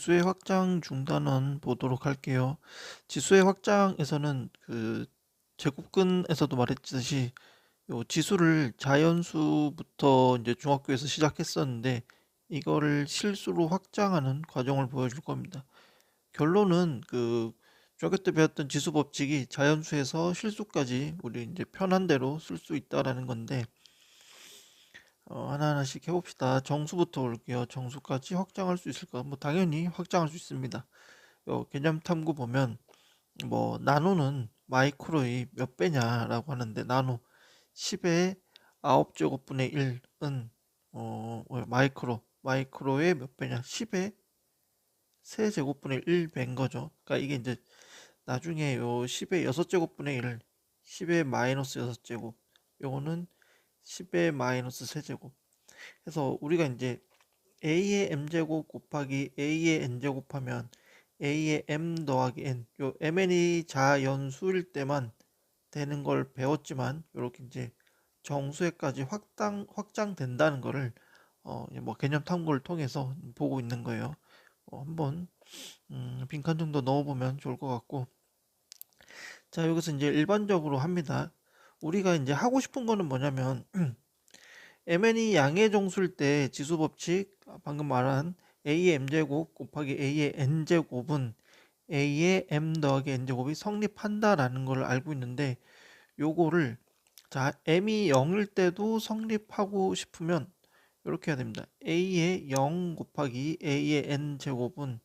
지수의 확장 중단원 보도록 할게요. 지수의 확장에서는 제곱근에서도 말했듯이 요 지수를 자연수부터 이제 중학교에서 시작했었는데 이거를 실수로 확장하는 과정을 보여줄 겁니다. 결론은 중학교 때 배웠던 지수 법칙이 자연수에서 실수까지 우리 이제 편한 대로 쓸 수 있다라는 건데 하나하나씩 해봅시다. 정수부터 올게요. 정수까지 확장할 수 있을까? 뭐 당연히 확장할 수 있습니다. 개념 탐구 보면 뭐 나노는 마이크로의 몇 배냐라고 하는데 나노 10의 9제곱분의 1은 마이크로의 몇 배냐 10의 세제곱분의 1배인 거죠. 그러니까 이게 이제 나중에 요 10의 6제곱분의 1을 10의 마이너스 6제곱 요거는 10의 마이너스 세제곱 해서 우리가 이제 a의 m제곱 곱하기 a의 n제곱 하면 a의 m 더하기 n 요 mn이 자연수일 때만 되는 걸 배웠지만 이렇게 이제 정수에까지 확장된다는 거를 뭐 개념 탐구를 통해서 보고 있는 거예요. 한번 빈칸 정도 넣어보면 좋을 것 같고 자 여기서 이제 일반적으로 합니다. 우리가 이제 하고 싶은 거는 뭐냐면 mn이 양의 정수일 때 지수 법칙 방금 말한 a의 m제곱 곱하기 a의 n제곱은 a의 m 더하기 n제곱이 성립한다라는 걸 알고 있는데 요거를 자 m이 0일 때도 성립하고 싶으면 이렇게 해야 됩니다. a의 0 곱하기 a의 n제곱은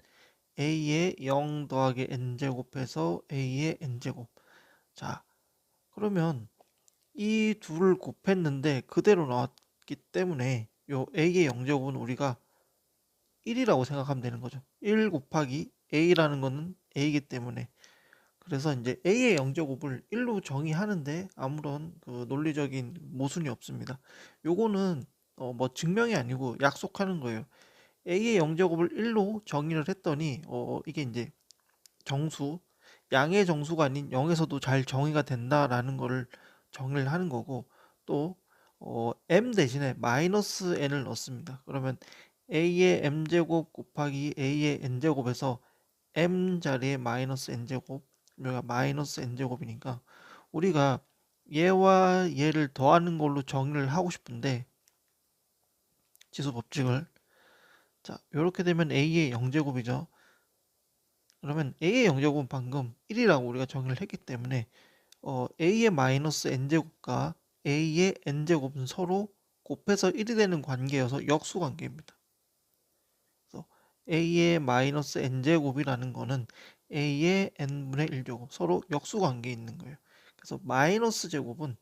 a의 0 더하기 n제곱해서 a의 n제곱 자 그러면 이 둘을 곱했는데 그대로 나왔기 때문에 요 a의 영제곱은 우리가 1이라고 생각하면 되는 거죠. 1 곱하기 a라는 거는 a이기 때문에 그래서 이제 a의 영제곱을 1로 정의하는데 아무런 논리적인 모순이 없습니다. 요거는 뭐 증명이 아니고 약속하는 거예요. a의 영제곱을 1로 정의를 했더니 이게 이제 정수 양의 정수가 아닌 0에서도 잘 정의가 된다라는 거를 정의를 하는 거고 또 m 대신에 마이너스 n을 넣습니다. 그러면 a의 m제곱 곱하기 a의 n제곱에서 m 자리에 마이너스 n제곱 여기가 마이너스 n제곱이니까 우리가 얘와 얘를 더하는 걸로 정의를 하고 싶은데 지수 법칙을 자 이렇게 되면 a의 0제곱이죠. 그러면 a의 0제곱은 방금 1이라고 우리가 정의를 했기 때문에 a의 마이너스 n제곱과 a의 n제곱은 서로 곱해서 1이 되는 관계여서 역수 관계입니다. 그래서 a의 마이너스 n제곱이라는 거는 a의 n분의 1제곱 서로 역수 관계에 있는 거예요. 그래서 마이너스 제곱은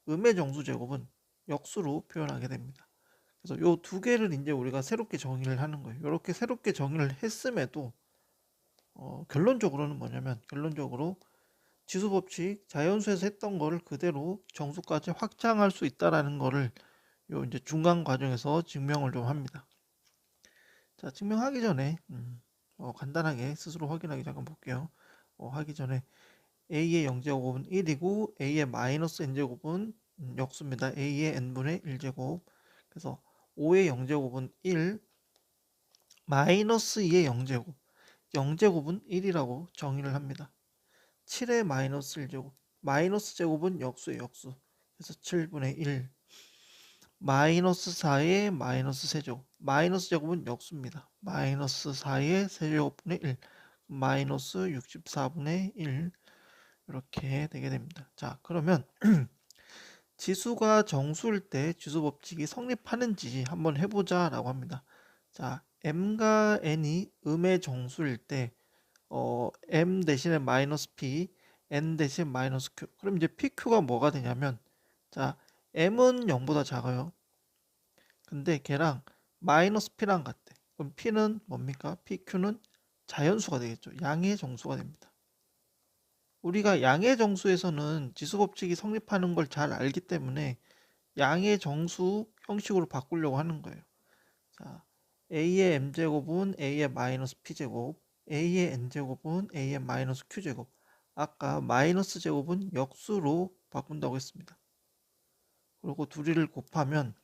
음의 정수 제곱은 역수로 표현하게 됩니다. 그래서 요 두 개를 이제 우리가 새롭게 정의를 하는 거예요. 이렇게 새롭게 정의를 했음에도 결론적으로는 뭐냐면 결론적으로 지수 법칙 자연수에서 했던 거를 그대로 정수까지 확장할 수 있다라는 거를 요 이제 중간 과정에서 증명을 좀 합니다. 자, 증명하기 전에 간단하게 스스로 확인하기 잠깐 볼게요. 하기 전에 a의 0제곱은 1이고 a의 마이너스 n제곱은 역수입니다. a의 n분의 1제곱 그래서 5의 0제곱은 1 마이너스 2의 0제곱 0제곱은 1이라고 정의를 합니다. 7의 마이너스 1제곱 마이너스 제곱은 역수의 역수 그래서 7분의 1 마이너스 4의 마이너스 세제곱 마이너스 제곱은 역수입니다. 마이너스 4의 세제곱분의 1 마이너스 64분의 1 이렇게 되게 됩니다. 자 그러면 지수가 정수일 때 지수 법칙이 성립하는지 한번 해보자 라고 합니다. 자 m과 n이 음의 정수일 때 m 대신에 마이너스 p n 대신 마이너스 q 그럼 이제 pq가 뭐가 되냐면 자 m은 0보다 작아요. 근데 걔랑 마이너스 p랑 같대. 그럼 p는 뭡니까? pq는 자연수가 되겠죠. 양의 정수가 됩니다. 우리가 양의 정수에서는 지수 법칙이 성립하는 걸 잘 알기 때문에 양의 정수 형식으로 바꾸려고 하는 거예요. 자, a의 m제곱은 a의 마이너스 p제곱, a의 n제곱은 a의 마이너스 q제곱. 아까 마이너스 제곱은 역수로 바꾼다고 했습니다. 그리고 둘이를 곱하면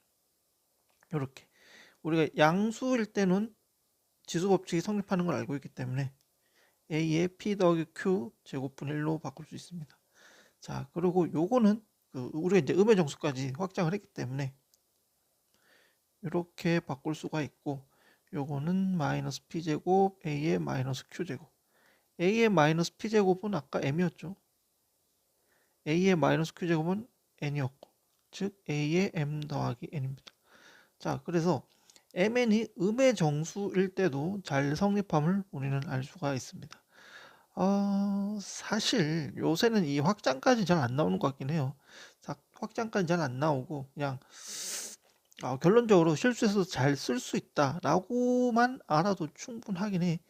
이렇게 우리가 양수일 때는 지수 법칙이 성립하는 걸 알고 있기 때문에 a의 p 더하기 q 제곱분의 1로 바꿀 수 있습니다. 자, 그리고 요거는 우리가 이제 음의 정수까지 확장을 했기 때문에 이렇게 바꿀 수가 있고, 요거는 마이너스 p제곱 a의 마이너스 q제곱. a의 마이너스 p제곱은 아까 m이었죠. a의 마이너스 q제곱은 n이었고, 즉 a의 m 더하기 n입니다. 자, 그래서 mn이 음의 정수일 때도 잘 성립함을 우리는 알 수가 있습니다. 사실 요새는 이 확장까지 잘 안 나오는 것 같긴 해요. 확장까지 잘 안 나오고 그냥 결론적으로 실수해서 잘 쓸 수 있다라고만 알아도 충분하긴 해.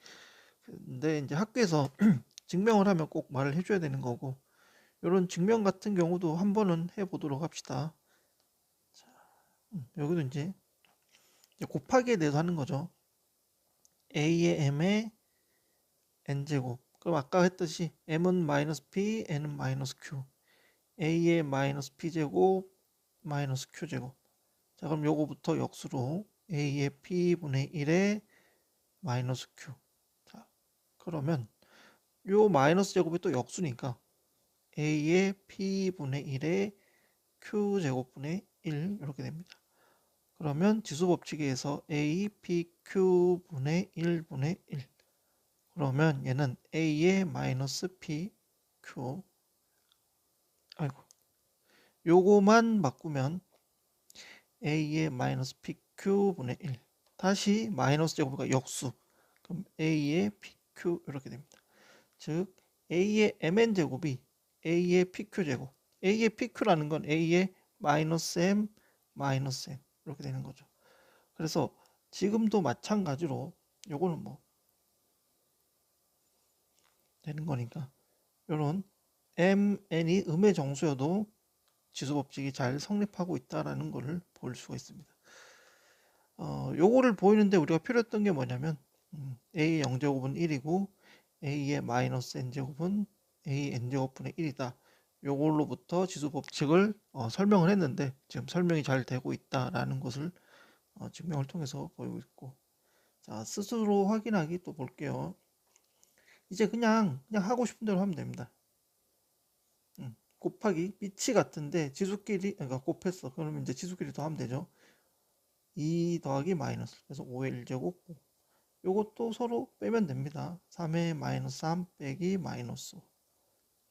근데 이제 학교에서 증명을 하면 꼭 말을 해줘야 되는 거고, 이런 증명 같은 경우도 한 번은 해보도록 합시다. 자, 여기도 이제 곱하기에 대해서 하는 거죠. a의 m의 n제곱. 그럼 아까 했듯이 m은 마이너스 p, n은 마이너스 q. a의 마이너스 p제곱 마이너스 q제곱. 자, 그럼 요거부터 역수로 a의 p분의 1에 마이너스 q. 자, 그러면 요 마이너스 제곱이 또 역수니까 a의 p분의 1에 q제곱분의 1 이렇게 됩니다. 그러면 지수법칙에 의해서 a pq분의 1분의 1. 그러면 얘는 a의 마이너스 pq. 아이고. 요거만 바꾸면 a의 마이너스 pq분의 1. 다시 마이너스 제곱이니까 역수. 그럼 a의 pq 이렇게 됩니다. 즉 a의 mn 제곱이 a의 pq 제곱. a의 pq라는 건 a의 마이너스 m 마이너스 m 이렇게 되는 거죠. 그래서 지금도 마찬가지로 요거는 뭐 되는 거니까 요런 mn이 음의 정수여도 지수법칙이 잘 성립하고 있다라는 것을 볼 수가 있습니다. 요거를 보이는데 우리가 필요했던 게 뭐냐면 a 0제곱은 1이고 a의 마이너스 n제곱은 a n제곱분의 1이다. 요걸로부터 지수법칙을 설명을 했는데 지금 설명이 잘 되고 있다라는 것을 증명을 통해서 보이고 있고, 자, 스스로 확인하기 또 볼게요. 이제 그냥 하고 싶은 대로 하면 됩니다. 곱하기 빛이 같은데 지수끼리 그러니까 곱했어. 그러면 이제 지수끼리 더하면 되죠. 2 더하기 마이너스. 그래서 5의 1제곱 5. 요것도 서로 빼면 됩니다. 3의 마이너스 3 빼기 마이너스 5.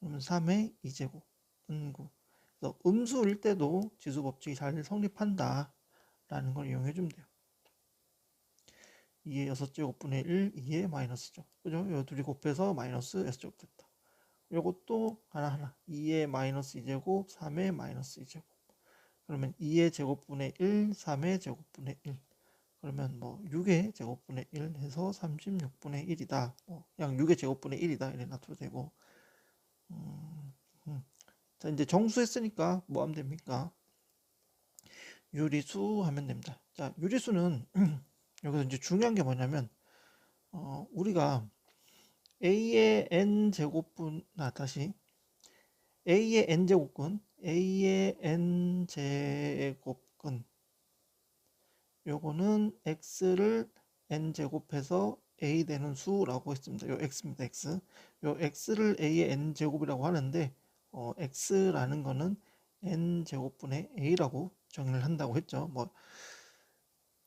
그러면 3의 2제곱 은구. 그래서 음수일 때도 지수법칙이 잘 성립한다 라는 걸 이용해 주면 돼요. 2의 6제곱분의 1, 2의 마이너스죠. 그죠? 요 둘이 곱해서 마이너스 6제곱 됐다. 요것도 하나하나 2의 마이너스 2제곱, 3의 마이너스 2제곱. 그러면 2의 제곱분의 1, 3의 제곱분의 1. 그러면 뭐 6의 제곱분의 1 해서 36분의 1이다. 그냥 6의 제곱분의 1이다. 이래 놔둬도 되고. 자, 이제 정수했으니까 뭐 하면 됩니까? 유리수 하면 됩니다. 자, 유리수는 여기서 이제 중요한 게 뭐냐면 우리가 a의 n 제곱분 다시 a의 n 제곱근 a의 n 제곱근 요거는 x를 n 제곱해서 a 되는 수라고 했습니다. 요 x입니다. x. 요 x를 a의 n 제곱이라고 하는데 x라는 거는 n 제곱분의 a라고 정의를 한다고 했죠.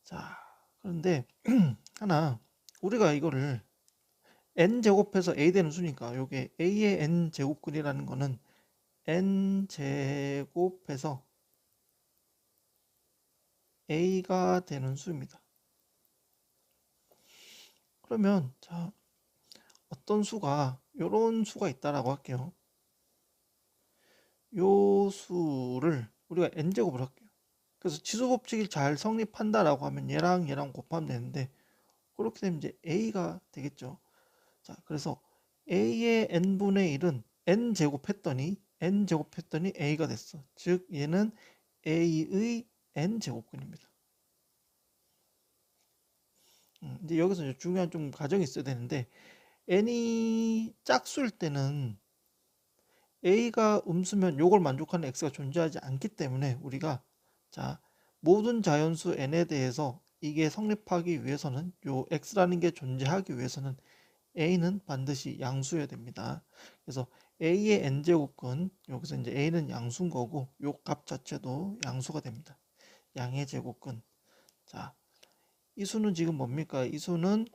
자, 그런데 하나 우리가 이거를 n 제곱해서 a 되는 수니까 요게 a의 n 제곱근이라는 거는 n 제곱해서 a가 되는 수입니다. 그러면 자, 어떤 수가 요런 수가 있다라고 할게요. 요 수를 우리가 n제곱을 할게요. 그래서 지수법칙이 잘 성립한다라고 하면 얘랑 곱하면 되는데, 그렇게 되면 이제 a가 되겠죠. 자, 그래서 a의 n분의 1은 n제곱했더니 a가 됐어. 즉 얘는 a의 n제곱근입니다. 이제 여기서 이제 중요한 좀 가정이 있어야 되는데, n이 짝수일 때는 a가 음수면 요걸 만족하는 x가 존재하지 않기 때문에 우리가 자, 모든 자연수 n에 대해서 이게 성립하기 위해서는 요 x라는 게 존재하기 위해서는 a는 반드시 양수여야 됩니다. 그래서 a의 n제곱근 여기서 이제 a는 양수인 거고 요 값 자체도 양수가 됩니다. 양의 제곱근. 자, 이 수는 지금 뭡니까? 이 수는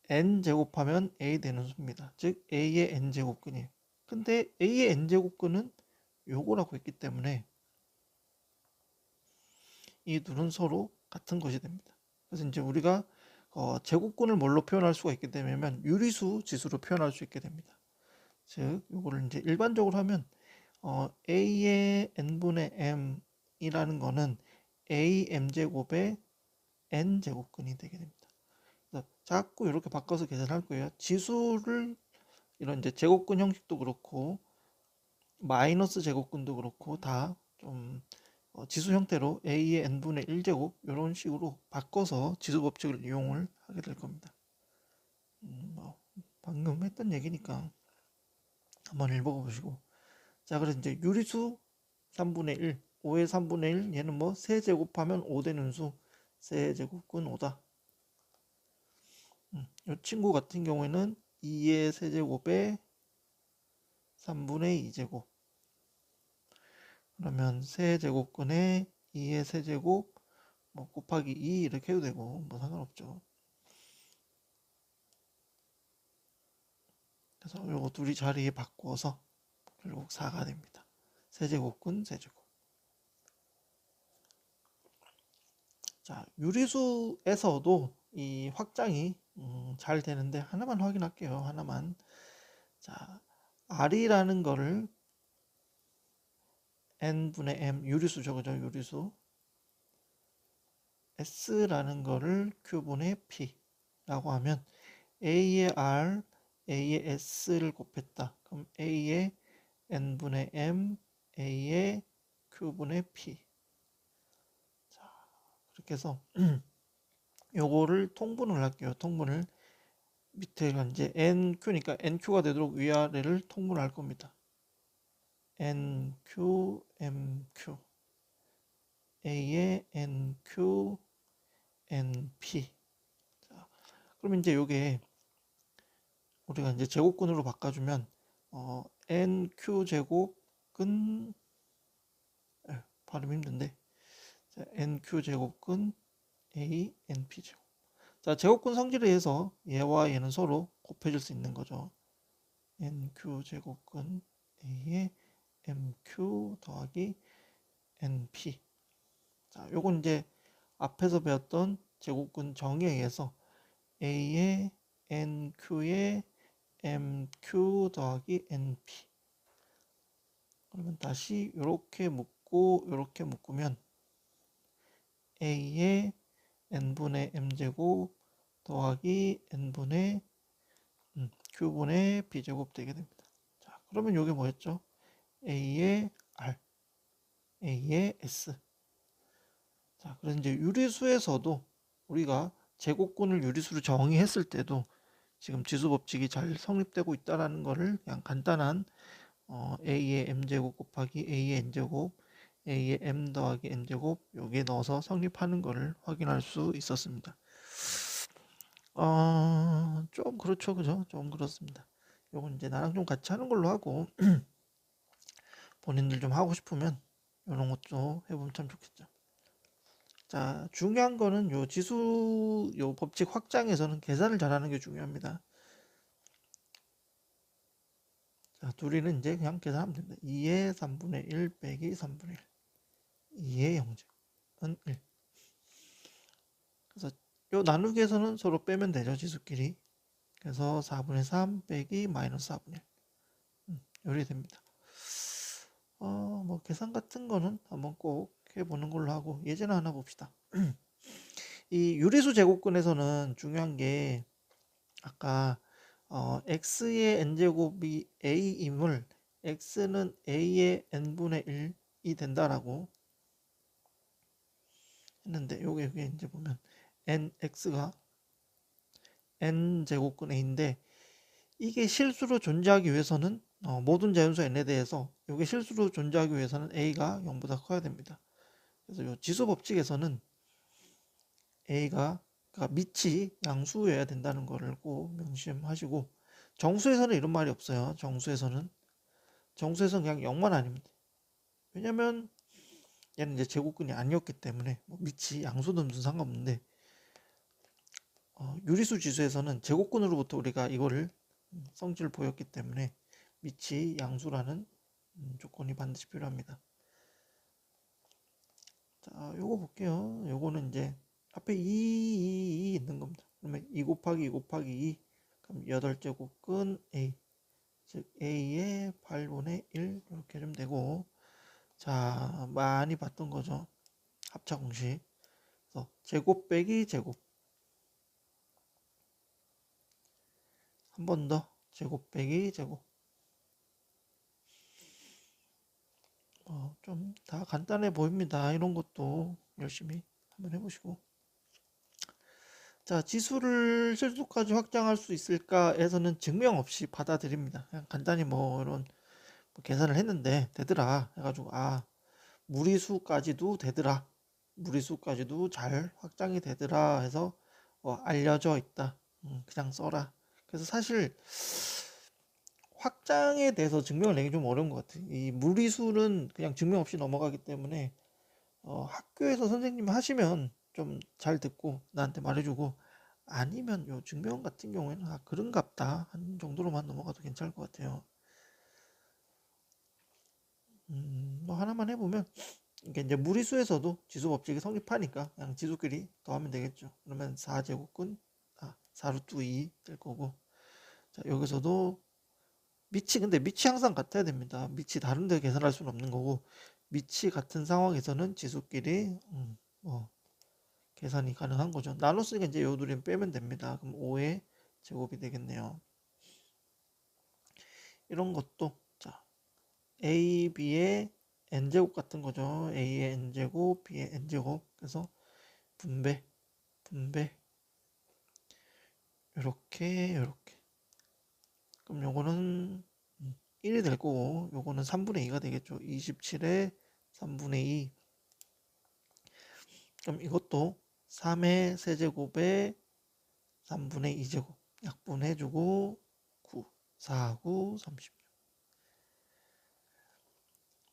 n 제곱하면 a 되는 수입니다. 즉 a의 n 제곱근이에요. 근데 a의 n 제곱근은 요거라고 했기 때문에 이 둘은 서로 같은 것이 됩니다. 그래서 이제 우리가 제곱근을 뭘로 표현할 수가 있게 되면 유리수 지수로 표현할 수 있게 됩니다. 즉 요거를 이제 일반적으로 하면 a의 n분의 m이라는 거는 a m제곱의 n 제곱근이 되게 됩니다. 그래서 자꾸 이렇게 바꿔서 계산할 거예요. 지수를 이런 이제 제곱근 형식도 그렇고 마이너스 제곱근도 그렇고 다 좀 지수 형태로 a의 n분의 1제곱 이런 식으로 바꿔서 지수 법칙을 이용을 하게 될 겁니다. 뭐 방금 했던 얘기니까 한번 읽어 보시고. 자, 그래서 이제 유리수 3분의 1, 5의 3분의 1, 얘는 뭐 세제곱하면 5 되는 수, 세제곱근 5다. 이 친구 같은 경우에는 2의 세제곱에 3분의 2제곱. 그러면 세제곱근에 2의 세제곱 뭐 곱하기 2 이렇게 해도 되고 뭐 상관없죠. 그래서 요거 둘이 자리에 바꿔서 결국 4가 됩니다. 세제곱근 세제곱. 자, 유리수에서도 이 확장이 잘 되는데 하나만 확인할게요. 하나만. 자, R이라는 거를 N분의 M 유리수죠. 그죠? 유리수. S라는 거를 Q분의 P라고 하면 A의 R, A의 S를 곱했다. 그럼 A의 N분의 M, A의 Q분의 P. 자, 그렇게 해서 요거를 통분을 할게요. 통분을 밑에가 이제 NQ니까 NQ가 되도록 위아래를 통분할 겁니다. NQ, MQ A의 NQ, NP. 자, 그럼 이제 요게 우리가 이제 제곱근으로 바꿔주면 NQ 제곱근 발음 힘든데 자, NQ 제곱근 A, NP 제곱. 자, 제곱근 성질에 의해서 얘와 얘는 서로 곱해질 수 있는 거죠. NQ 제곱근 A의 MQ 더하기 NP. 자, 요건 이제 앞에서 배웠던 제곱근 정의에 의해서 A의 NQ의 MQ 더하기 NP. 그러면 다시 이렇게 묶고 이렇게 묶으면 A의 N분의 M제곱 더하기 N분의 Q분의 B제곱 되게 됩니다. 자, 그러면 이게 뭐였죠? A의 R, A의 S. 자, 그래서 이제 유리수에서도 우리가 제곱근을 유리수로 정의했을 때도 지금 지수 법칙이 잘 성립되고 있다라는 것을 그냥 간단한 A의 M제곱 곱하기 A의 N제곱, A의 M 더하기 N제곱 여기에 넣어서 성립하는 것을 확인할 수 있었습니다. 좀 그렇죠, 그죠? 좀 그렇습니다. 요건 이제 나랑 좀 같이 하는 걸로 하고 본인들 좀 하고 싶으면 이런 것도 해보면 참 좋겠죠. 자, 중요한 거는 요 지수 요 법칙 확장에서는 계산을 잘하는 게 중요합니다. 자, 둘이는 이제 그냥 계산하면 됩니다. 2의 3분의 1 빼기 3분의 1. 2의 0제곱은 1. 그래서 요 나누기에서는 서로 빼면 되죠, 지수끼리. 그래서 4분의 3 빼기 마이너스 4분의 1. 요리 됩니다. 뭐 계산 같은 거는 한번 꼭 해보는 걸로 하고 예제는 하나 봅시다. 이 유리수 제곱근에서는 중요한 게 아까 x의 n제곱이 a임을 x는 a의 n분의 1이 된다라고 했는데 요게 이제 보면 x가 n제곱근 a인데 이게 실수로 존재하기 위해서는 모든 자연수 n에 대해서 이게 실수로 존재하기 위해서는 a가 0보다 커야 됩니다. 그래서 이 지수 법칙에서는 A가 그러니까 밑이 양수여야 된다는 거를 꼭 명심하시고, 정수에서는 이런 말이 없어요. 정수에서는 그냥 0만 아니면 돼. 왜냐면 얘는 이제 제곱근이 아니었기 때문에 뭐 밑이 양수든 무슨 상관없는데, 유리수 지수에서는 제곱근으로부터 우리가 이거를 성질을 보였기 때문에 밑이 양수라는 조건이 반드시 필요합니다. 자, 요거 볼게요. 요거는 이제 앞에 2 있는 겁니다. 그러면 2 곱하기 2 곱하기 2, 그럼 8제곱근 A, 즉 A의 8분의 1 이렇게 좀 되고, 자, 많이 봤던 거죠. 합차 공식. 그래서 제곱 빼기 제곱, 한 번 더 제곱 빼기 제곱. 좀 다 간단해 보입니다. 이런 것도 열심히 한번 해보시고. 자, 지수를 실수까지 확장할 수 있을까에서는 증명 없이 받아들입니다. 그냥 간단히 뭐 이런 뭐 계산을 했는데 되더라 해가지고, 무리수까지도 되더라, 무리수까지도 잘 확장이 되더라 해서 알려져 있다, 그냥 써라. 그래서 사실 확장에 대해서 증명을 내기 좀 어려운 것 같아. 이 무리수는 그냥 증명 없이 넘어가기 때문에 학교에서 선생님이 하시면 좀 잘 듣고 나한테 말해주고, 아니면 요 증명 같은 경우에는 그런갑다 한 정도로만 넘어가도 괜찮을 것 같아요. 뭐 하나만 해보면, 이게 이제 무리수에서도 지수 법칙이 성립하니까 그냥 지수끼리 더하면 되겠죠. 그러면 4제곱근 4루트 2 될 거고, 자, 여기서도 근데 밑이 항상 같아야 됩니다. 밑이 다른 데 계산할 수는 없는 거고, 밑이 같은 상황에서는 지수끼리 계산이 가능한 거죠. 나눴으니까 이제 요 둘이 빼면 됩니다. 그럼 5의 제곱이 되겠네요. 이런 것도 자, A, B의 n제곱 같은 거죠. A의 n제곱, B의 n제곱. 그래서 분배 요렇게. 그럼 요거는 1이 될 거고, 요거는 3분의 2가 되겠죠. 27의 3분의 2. 그럼 이것도 3의 세제곱에 3분의 2제곱 약분해주고 9, 4, 9, 30.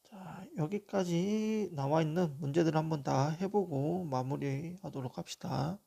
자, 여기까지 나와 있는 문제들 한번 다 해보고 마무리하도록 합시다.